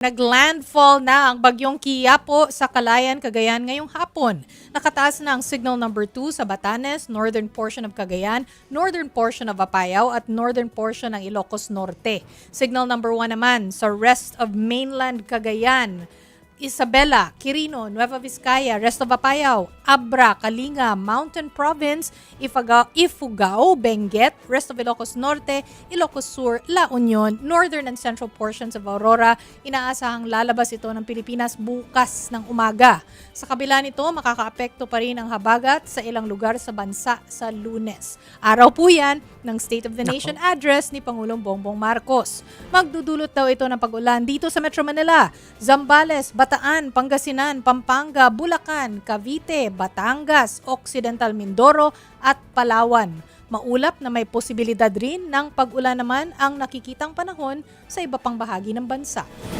Naglandfall na ang bagyong Quiapo sa Calayan, Cagayan ngayong hapon. Nakataas na ang signal number 2 sa Batanes, northern portion of Cagayan, northern portion of Apayao at northern portion ng Ilocos Norte. Signal number 1 naman sa rest of mainland Cagayan, Isabela, Quirino, Nueva Vizcaya, rest of Apayao, Abra, Kalinga, Mountain Province, Ifugao, Benguet, rest of Ilocos Norte, Ilocos Sur, La Union, northern and central portions of Aurora. Inaasahang lalabas ito ng Pilipinas bukas ng umaga. Sa kabila nito, makakaapekto pa rin ang habagat sa ilang lugar sa bansa sa Lunes. Araw po yan ng State of the Nation address ni Pangulong Bongbong Marcos. Magdudulot daw ito ng pag-ulan dito sa Metro Manila, Zambales, Bataan, Pangasinan, Pampanga, Bulacan, Cavite, Batangas, Occidental Mindoro at Palawan. Maulap na may posibilidad rin ng pag-ulan naman ang nakikitang panahon sa iba pang bahagi ng bansa.